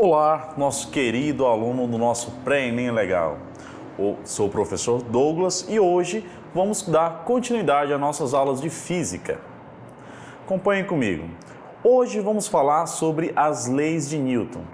Olá, nosso querido aluno do nosso Pré-ENEM Legal. Eu sou o professor Douglas e hoje vamos dar continuidade às nossas aulas de Física. Acompanhe comigo. Hoje vamos falar sobre as leis de Newton.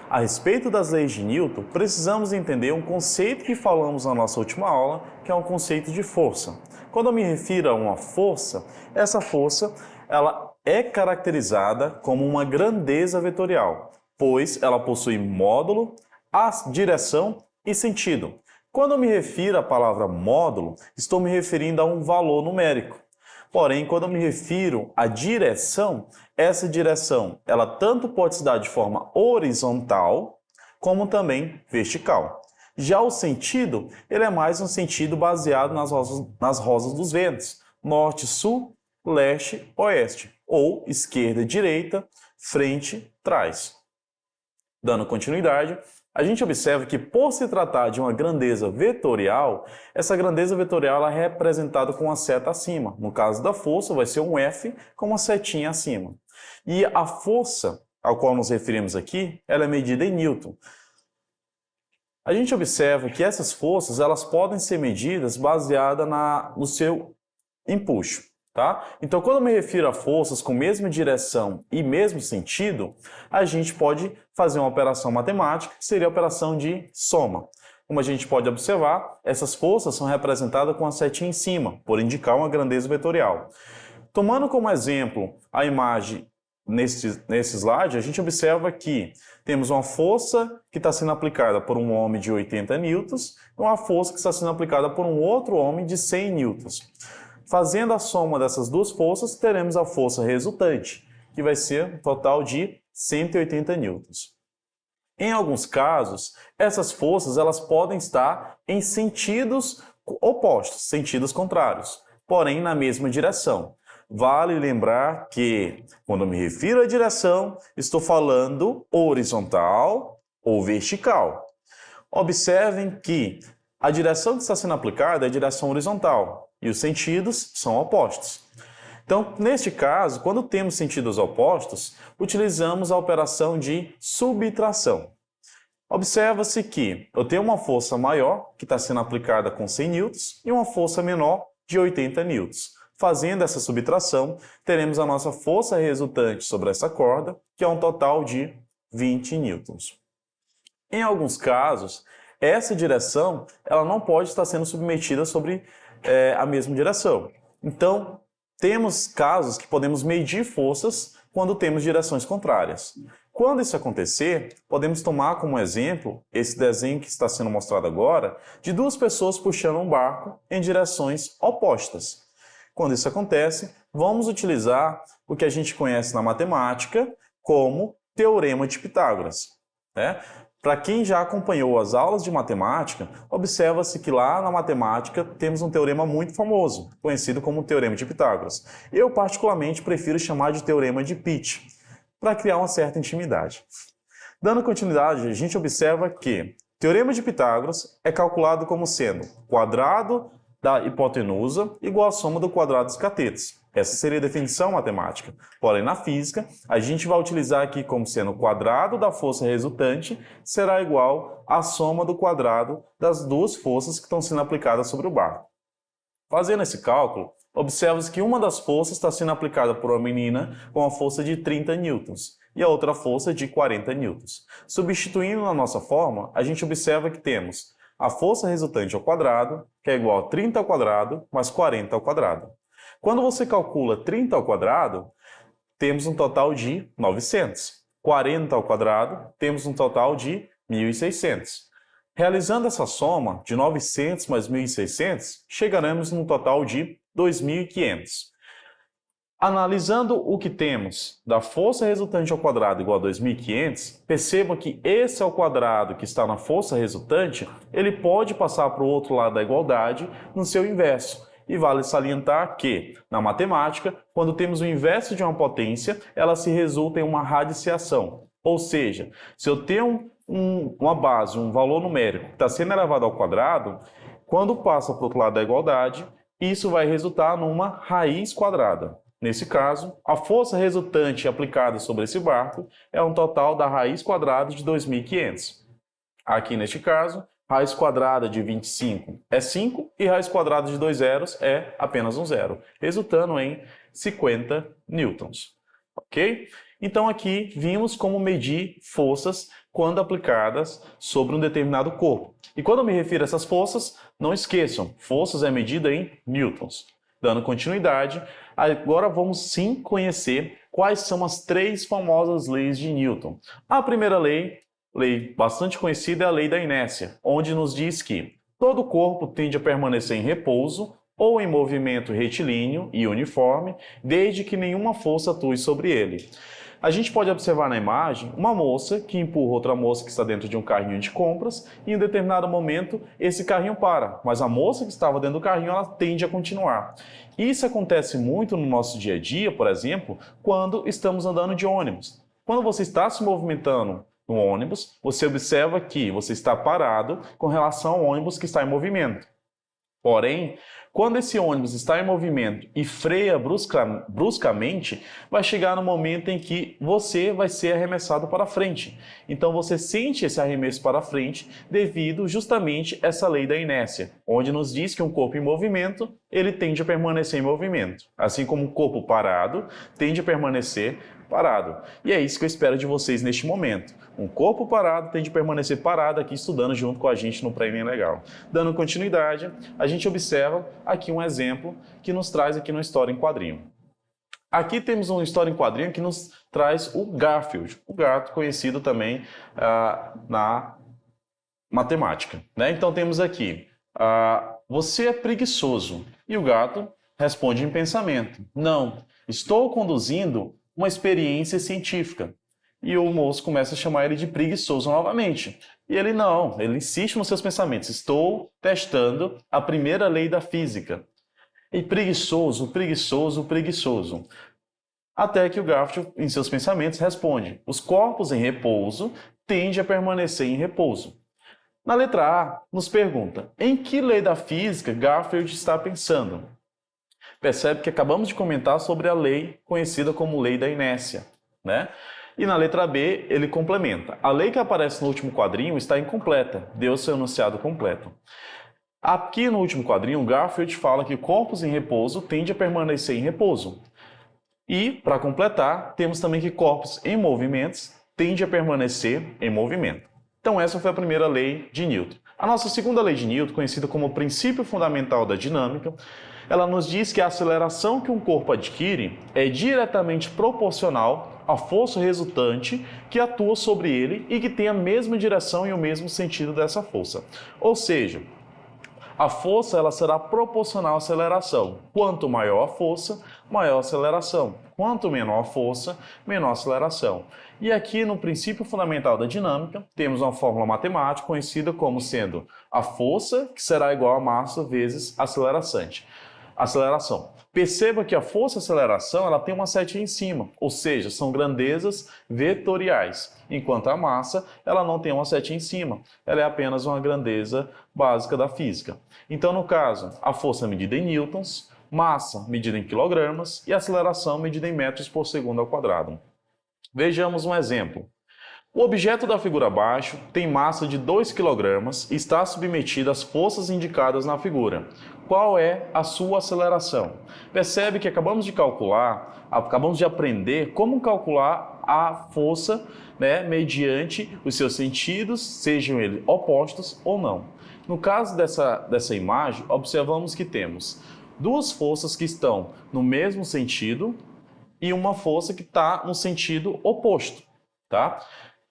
A respeito das leis de Newton, precisamos entender um conceito que falamos na nossa última aula, que é um conceito de força. Quando eu me refiro a uma força, essa força ela é caracterizada como uma grandeza vetorial, pois ela possui módulo, direção e sentido. Quando eu me refiro à palavra módulo, estou me referindo a um valor numérico. Porém, quando eu me refiro à direção, essa direção ela tanto pode se dar de forma horizontal, como também vertical. Já o sentido, ele é mais um sentido baseado nas rosas dos ventos, norte, sul, leste, oeste, ou esquerda, direita, frente, trás. Dando continuidade, a gente observa que por se tratar de uma grandeza vetorial, essa grandeza vetorial ela é representada com uma seta acima. No caso da força, vai ser um F com uma setinha acima. E a força ao qual nos referimos aqui, ela é medida em Newton. A gente observa que essas forças elas podem ser medidas baseadas no seu empuxo. Tá? Então, quando eu me refiro a forças com mesma direção e mesmo sentido, a gente pode fazer uma operação matemática, que seria a operação de soma. Como a gente pode observar, essas forças são representadas com a setinha em cima, por indicar uma grandeza vetorial. Tomando como exemplo a imagem nesse slide, a gente observa que temos uma força que está sendo aplicada por um homem de 80 newtons e uma força que está sendo aplicada por um outro homem de 100 newtons. Fazendo a soma dessas duas forças, teremos a força resultante, que vai ser um total de 180 newtons. Em alguns casos, essas forças elas podem estar em sentidos opostos, sentidos contrários, porém na mesma direção. Vale lembrar que, quando eu me refiro à direção, estou falando horizontal ou vertical. Observem que a direção que está sendo aplicada é a direção horizontal e os sentidos são opostos. Então, neste caso, quando temos sentidos opostos, utilizamos a operação de subtração. Observa-se que eu tenho uma força maior, que está sendo aplicada com 100 newtons, e uma força menor, de 80 newtons. Fazendo essa subtração, teremos a nossa força resultante sobre essa corda, que é um total de 20 newtons. Em alguns casos, essa direção ela não pode estar sendo submetida sobre a mesma direção. Então, temos casos que podemos medir forças quando temos direções contrárias. Quando isso acontecer, podemos tomar como exemplo esse desenho que está sendo mostrado agora, de duas pessoas puxando um barco em direções opostas. Quando isso acontece, vamos utilizar o que a gente conhece na matemática como Teorema de Pitágoras. Para quem já acompanhou as aulas de matemática, observa-se que lá na matemática temos um teorema muito famoso, conhecido como Teorema de Pitágoras. Eu, particularmente, prefiro chamar de Teorema de Pitt, para criar uma certa intimidade. Dando continuidade, a gente observa que Teorema de Pitágoras é calculado como sendo quadrado da hipotenusa igual à soma do quadrado dos catetos. Essa seria a definição matemática. Porém, na física, a gente vai utilizar aqui como sendo o quadrado da força resultante será igual à soma do quadrado das duas forças que estão sendo aplicadas sobre o barco. Fazendo esse cálculo, observa-se que uma das forças está sendo aplicada por uma menina com a força de 30 newtons e a outra força de 40 newtons. Substituindo na nossa forma, a gente observa que temos a força resultante ao quadrado, que é igual a 30 ao quadrado, mais 40 ao quadrado. Quando você calcula 30 ao quadrado, temos um total de 900. 40 ao quadrado, temos um total de 1.600. Realizando essa soma de 900 mais 1.600, chegaremos num total de 2.500. Analisando o que temos da força resultante ao quadrado igual a 2.500, perceba que esse ao quadrado que está na força resultante, ele pode passar para o outro lado da igualdade no seu inverso. E vale salientar que, na matemática, quando temos o inverso de uma potência, ela se resulta em uma radiciação. Ou seja, se eu tenho uma base, um valor numérico que está sendo elevado ao quadrado, quando passa para o outro lado da igualdade, isso vai resultar numa raiz quadrada. Nesse caso, a força resultante aplicada sobre esse barco é um total da raiz quadrada de 2.500. Aqui neste caso, raiz quadrada de 25 é 5 e raiz quadrada de 2 zeros é apenas um zero, resultando em 50 newtons. Ok? Então aqui vimos como medir forças quando aplicadas sobre um determinado corpo. E quando eu me refiro a essas forças, não esqueçam, forças é medida em newtons. Dando continuidade, agora vamos sim conhecer quais são as três famosas leis de Newton. A primeira lei bastante conhecida, é a lei da inércia, onde nos diz que todo corpo tende a permanecer em repouso ou em movimento retilíneo e uniforme, desde que nenhuma força atue sobre ele. A gente pode observar na imagem uma moça que empurra outra moça que está dentro de um carrinho de compras e em um determinado momento esse carrinho para, mas a moça que estava dentro do carrinho ela tende a continuar. Isso acontece muito no nosso dia a dia, por exemplo, quando estamos andando de ônibus. Quando você está se movimentando no ônibus, você observa que você está parado com relação ao ônibus que está em movimento. Porém, quando esse ônibus está em movimento e freia bruscamente, vai chegar no momento em que você vai ser arremessado para frente. Então você sente esse arremesso para frente devido justamente a essa lei da inércia, onde nos diz que um corpo em movimento, ele tende a permanecer em movimento, assim como um corpo parado tende a permanecer parado. E é isso que eu espero de vocês neste momento. Um corpo parado tem de permanecer parado aqui estudando junto com a gente no Pré-ENEM Legal. Dando continuidade, a gente observa aqui um exemplo que nos traz aqui uma história em quadrinho. Aqui temos uma história em quadrinho que nos traz o Garfield, o gato conhecido também na matemática. Né? Então temos aqui, você é preguiçoso. E o gato responde em pensamento, não, estou conduzindo uma experiência científica. E o moço começa a chamar ele de preguiçoso novamente. E ele não, ele insiste nos seus pensamentos. Estou testando a primeira lei da física. E preguiçoso, preguiçoso, preguiçoso. Até que o Garfield, em seus pensamentos, responde: os corpos em repouso tendem a permanecer em repouso. Na letra A, nos pergunta: em que lei da física Garfield está pensando? Percebe que acabamos de comentar sobre a lei conhecida como lei da inércia, né? E na letra B, ele complementa. A lei que aparece no último quadrinho está incompleta, deu seu enunciado completo. Aqui no último quadrinho, Garfield fala que corpos em repouso tendem a permanecer em repouso. E, para completar, temos também que corpos em movimentos tendem a permanecer em movimento. Então essa foi a primeira lei de Newton. A nossa segunda lei de Newton, conhecida como princípio fundamental da dinâmica, ela nos diz que a aceleração que um corpo adquire é diretamente proporcional à força resultante que atua sobre ele e que tem a mesma direção e o mesmo sentido dessa força. Ou seja, a força ela será proporcional à aceleração. Quanto maior a força, maior a aceleração. Quanto menor a força, menor a aceleração. E aqui no princípio fundamental da dinâmica, temos uma fórmula matemática conhecida como sendo a força, que será igual a massa vezes a aceleração. Perceba que a força e a aceleração ela tem uma setinha em cima, ou seja, são grandezas vetoriais, enquanto a massa ela não tem uma setinha em cima, ela é apenas uma grandeza básica da física. Então, no caso, a força é medida em newtons, massa medida em quilogramas e a aceleração medida em metros por segundo ao quadrado. Vejamos um exemplo. O objeto da figura abaixo tem massa de 2 kg e está submetido às forças indicadas na figura. Qual é a sua aceleração? Percebe que acabamos de aprender como calcular a força, né, mediante os seus sentidos, sejam eles opostos ou não. No caso dessa imagem, observamos que temos duas forças que estão no mesmo sentido e uma força que está no sentido oposto, tá?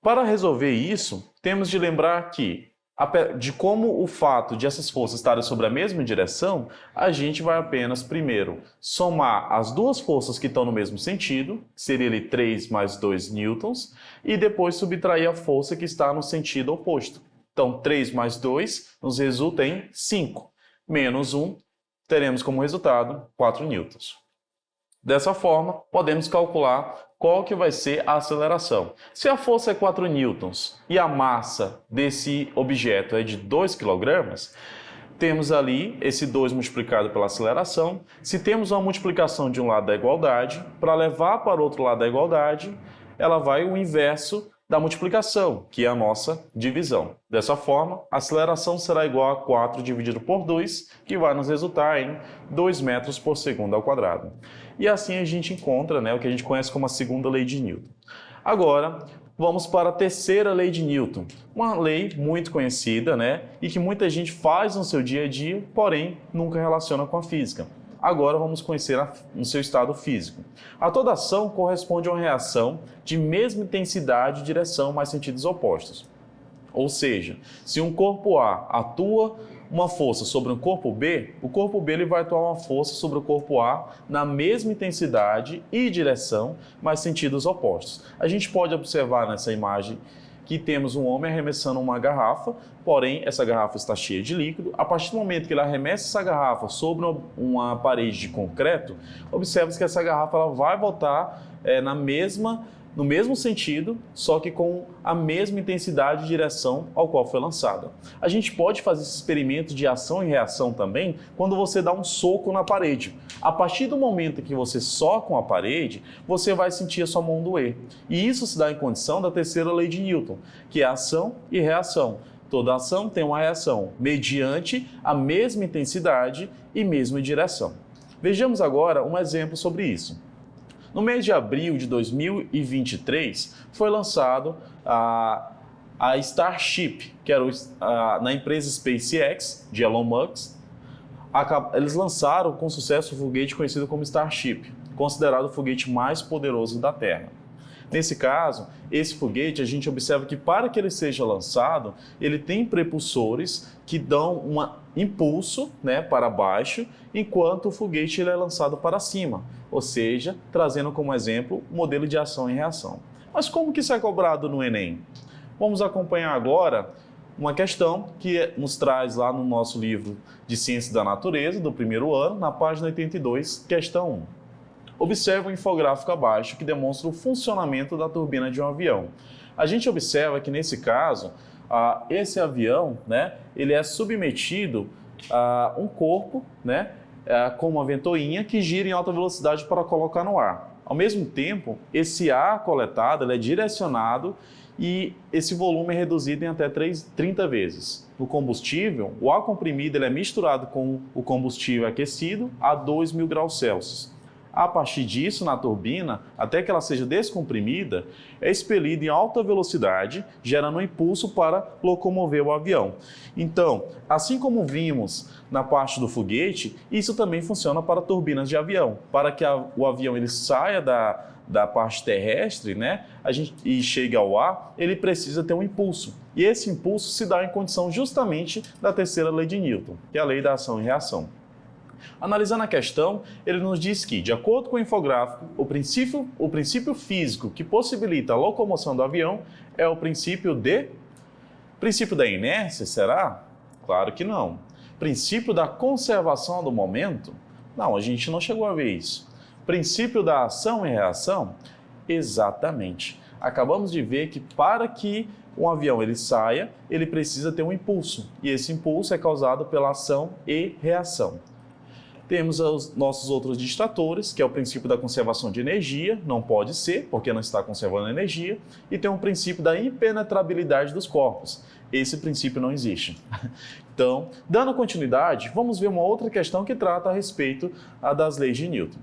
Para resolver isso, temos de lembrar que, de como o fato de essas forças estarem sobre a mesma direção, a gente vai apenas, primeiro, somar as duas forças que estão no mesmo sentido, que seria ali 3 mais 2 newtons, e depois subtrair a força que está no sentido oposto. Então, 3 mais 2 nos resulta em 5, menos 1, teremos como resultado 4 newtons. Dessa forma, podemos calcular qual que vai ser a aceleração. Se a força é 4 newtons e a massa desse objeto é de 2 kg, temos ali esse 2 multiplicado pela aceleração. Se temos uma multiplicação de um lado da igualdade, para levar para o outro lado da igualdade, ela vai o inverso da multiplicação, que é a nossa divisão. Dessa forma, a aceleração será igual a 4 dividido por 2, que vai nos resultar em 2 metros por segundo ao quadrado. E assim a gente encontra, o que a gente conhece como a segunda lei de Newton. Agora, vamos para a terceira lei de Newton, uma lei muito conhecida, e que muita gente faz no seu dia a dia, porém nunca relaciona com a física. Agora vamos conhecer no seu estado físico. A toda ação corresponde a uma reação de mesma intensidade e direção, mas sentidos opostos. Ou seja, se um corpo A atua uma força sobre um corpo B, o corpo B ele vai atuar uma força sobre o corpo A na mesma intensidade e direção, mas sentidos opostos. A gente pode observar nessa imagem que temos um homem arremessando uma garrafa, porém essa garrafa está cheia de líquido. A partir do momento que ele arremessa essa garrafa sobre uma parede de concreto, observa-se que essa garrafa ela vai voltar no mesmo sentido, só que com a mesma intensidade e direção ao qual foi lançada. A gente pode fazer esse experimento de ação e reação também quando você dá um soco na parede. A partir do momento que você soca a parede, você vai sentir a sua mão doer. E isso se dá em condição da terceira lei de Newton, que é ação e reação. Toda ação tem uma reação mediante a mesma intensidade e mesma direção. Vejamos agora um exemplo sobre isso. No mês de abril de 2023, foi lançado a Starship, que era na empresa SpaceX, de Elon Musk. Eles lançaram com sucesso o foguete conhecido como Starship, considerado o foguete mais poderoso da Terra. Nesse caso, esse foguete, a gente observa que para que ele seja lançado, ele tem propulsores que dão um impulso para baixo, enquanto o foguete ele é lançado para cima, ou seja, trazendo como exemplo o modelo de ação e reação. Mas como que isso é cobrado no Enem? Vamos acompanhar agora uma questão que nos traz lá no nosso livro de Ciências da Natureza, do primeiro ano, na página 82, questão 1. Observe o infográfico abaixo que demonstra o funcionamento da turbina de um avião. A gente observa que nesse caso, esse avião, ele é submetido a um corpo, com uma ventoinha que gira em alta velocidade para colocar no ar. Ao mesmo tempo, esse ar coletado ele é direcionado e esse volume é reduzido em até 30 vezes. No combustível, o ar comprimido ele é misturado com o combustível aquecido a 2.000 graus Celsius. A partir disso, na turbina, até que ela seja descomprimida, é expelido em alta velocidade, gerando um impulso para locomover o avião. Então, assim como vimos na parte do foguete, isso também funciona para turbinas de avião. Para que o avião ele saia da parte terrestre, e chegue ao ar, ele precisa ter um impulso. E esse impulso se dá em condição justamente da terceira lei de Newton, que é a lei da ação e reação. Analisando a questão, ele nos diz que, de acordo com o infográfico, o princípio físico que possibilita a locomoção do avião é o princípio da inércia, será? Claro que não. Princípio da conservação do momento? Não, a gente não chegou a ver isso. Princípio da ação e reação? Exatamente. Acabamos de ver que para que um avião ele saia, ele precisa ter um impulso, e esse impulso é causado pela ação e reação. Temos os nossos outros distratores, que é o princípio da conservação de energia, não pode ser, porque não está conservando energia, e tem o princípio da impenetrabilidade dos corpos. Esse princípio não existe. Então, dando continuidade, vamos ver uma outra questão que trata a respeito das leis de Newton.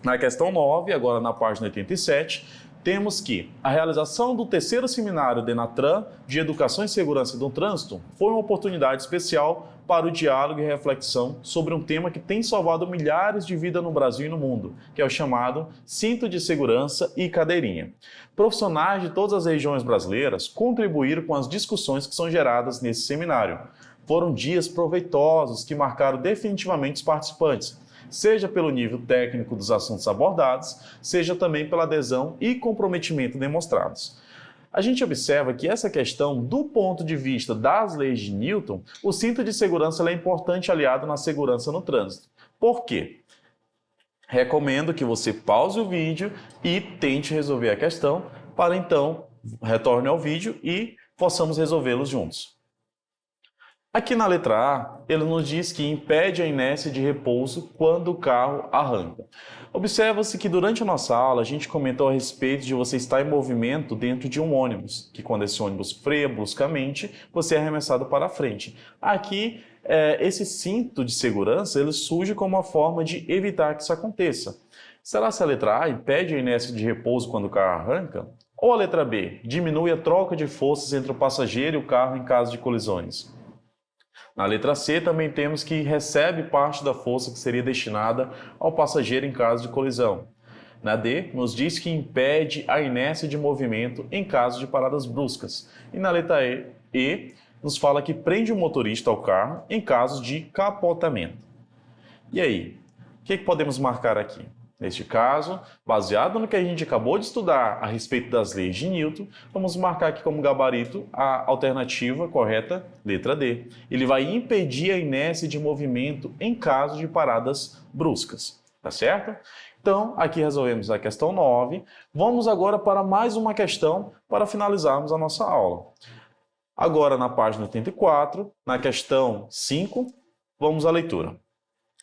Na questão 9, agora na página 87, temos que a realização do terceiro seminário DENATRAN de Educação e Segurança do Trânsito foi uma oportunidade especial para o diálogo e reflexão sobre um tema que tem salvado milhares de vidas no Brasil e no mundo, que é o chamado cinto de segurança e cadeirinha. Profissionais de todas as regiões brasileiras contribuíram com as discussões que são geradas nesse seminário. Foram dias proveitosos que marcaram definitivamente os participantes, seja pelo nível técnico dos assuntos abordados, seja também pela adesão e comprometimento demonstrados. A gente observa que essa questão, do ponto de vista das leis de Newton, o cinto de segurança é importante aliado na segurança no trânsito. Por quê? Recomendo que você pause o vídeo e tente resolver a questão, para então retorne ao vídeo e possamos resolvê-los juntos. Aqui na letra A, ele nos diz que impede a inércia de repouso quando o carro arranca. Observa-se que durante a nossa aula a gente comentou a respeito de você estar em movimento dentro de um ônibus, que quando esse ônibus freia bruscamente, você é arremessado para a frente. Aqui, esse cinto de segurança ele surge como uma forma de evitar que isso aconteça. Será que a letra A impede a inércia de repouso quando o carro arranca? Ou a letra B, diminui a troca de forças entre o passageiro e o carro em caso de colisões? Na letra C, também temos que recebe parte da força que seria destinada ao passageiro em caso de colisão. Na D, nos diz que impede a inércia de movimento em caso de paradas bruscas. E na letra E, nos fala que prende o motorista ao carro em caso de capotamento. E aí, o que podemos marcar aqui? Neste caso, baseado no que a gente acabou de estudar a respeito das leis de Newton, vamos marcar aqui como gabarito a alternativa correta, letra D. Ele vai impedir a inércia de movimento em caso de paradas bruscas, tá certo? Então, aqui resolvemos a questão 9. Vamos agora para mais uma questão para finalizarmos a nossa aula. Agora, na página 84, na questão 5, vamos à leitura.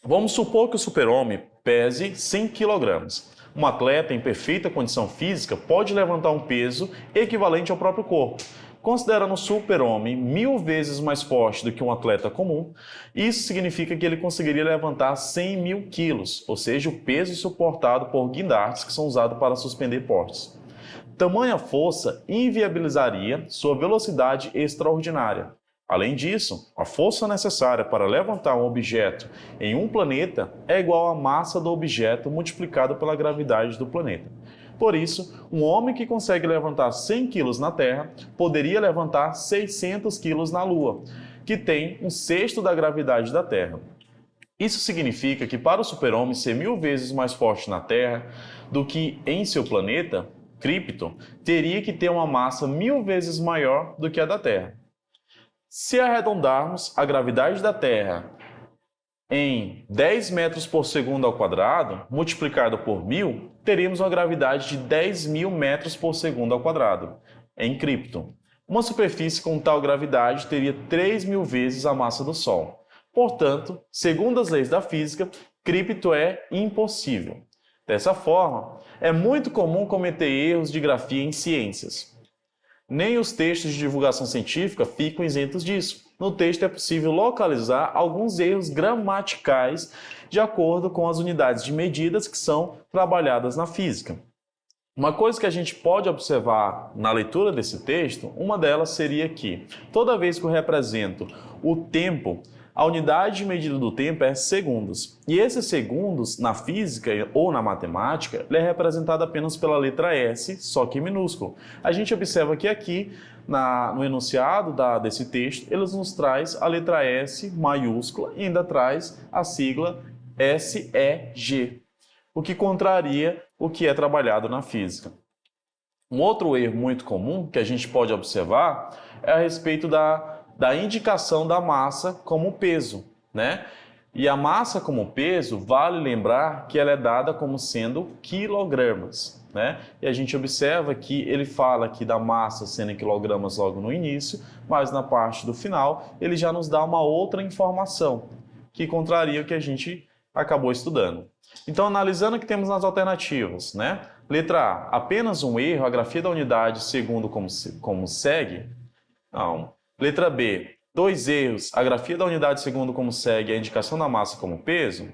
Vamos supor que o super-homem pese 100 kg. Um atleta em perfeita condição física pode levantar um peso equivalente ao próprio corpo. Considerando o super-homem 1000 vezes mais forte do que um atleta comum, isso significa que ele conseguiria levantar 100.000 quilos, ou seja, o peso suportado por guindastes que são usados para suspender postes. Tamanha força inviabilizaria sua velocidade extraordinária. Além disso, a força necessária para levantar um objeto em um planeta é igual à massa do objeto multiplicado pela gravidade do planeta. Por isso, um homem que consegue levantar 100 kg na Terra poderia levantar 600 kg na Lua, que tem 1/6 da gravidade da Terra. Isso significa que para o super-homem ser 1000 vezes mais forte na Terra do que em seu planeta, Krypton, teria que ter uma massa 1000 vezes maior do que a da Terra. Se arredondarmos a gravidade da Terra em 10 metros por segundo ao quadrado, multiplicado por 1000, teríamos uma gravidade de 10.000 metros por segundo ao quadrado, em Krypton. Uma superfície com tal gravidade teria 3.000 vezes a massa do Sol. Portanto, segundo as leis da física, Krypton é impossível. Dessa forma, é muito comum cometer erros de grafia em ciências. Nem os textos de divulgação científica ficam isentos disso. No texto é possível localizar alguns erros gramaticais de acordo com as unidades de medidas que são trabalhadas na física. Uma coisa que a gente pode observar na leitura desse texto, uma delas seria que toda vez que eu represento o tempo, a unidade de medida do tempo é segundos. E esses segundos, na física ou na matemática, ele é representado apenas pela letra S, só que minúsculo. A gente observa que aqui, no enunciado desse texto, ele nos traz a letra S maiúscula e ainda traz a sigla SEG, o que contraria o que é trabalhado na física. Um outro erro muito comum que a gente pode observar é a respeito da indicação da massa como peso, né? E a massa como peso, vale lembrar que ela é dada como sendo quilogramas, né? E a gente observa que ele fala aqui da massa sendo em quilogramas logo no início, mas na parte do final ele já nos dá uma outra informação que contraria o que a gente acabou estudando. Então, analisando o que temos nas alternativas, né? Letra A, apenas um erro, a grafia da unidade segundo como segue? Não. Letra B, 2 erros, a grafia da unidade segundo como segue, a indicação da massa como peso.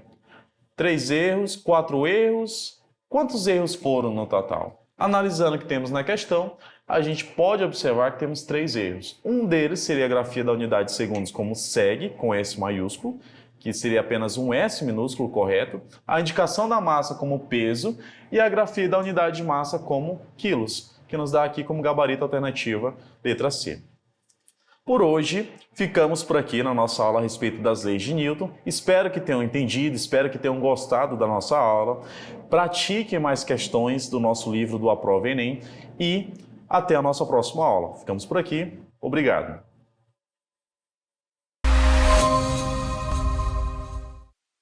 3 erros, 4 erros, quantos erros foram no total? Analisando o que temos na questão, a gente pode observar que temos 3 erros. Um deles seria a grafia da unidade segundos como segue, com S maiúsculo, que seria apenas um S minúsculo correto, a indicação da massa como peso e a grafia da unidade de massa como quilos, que nos dá aqui como gabarito alternativa letra C. Por hoje, ficamos por aqui na nossa aula a respeito das leis de Newton. Espero que tenham entendido, espero que tenham gostado da nossa aula. Pratiquem mais questões do nosso livro do Aprova Enem e até a nossa próxima aula. Ficamos por aqui. Obrigado.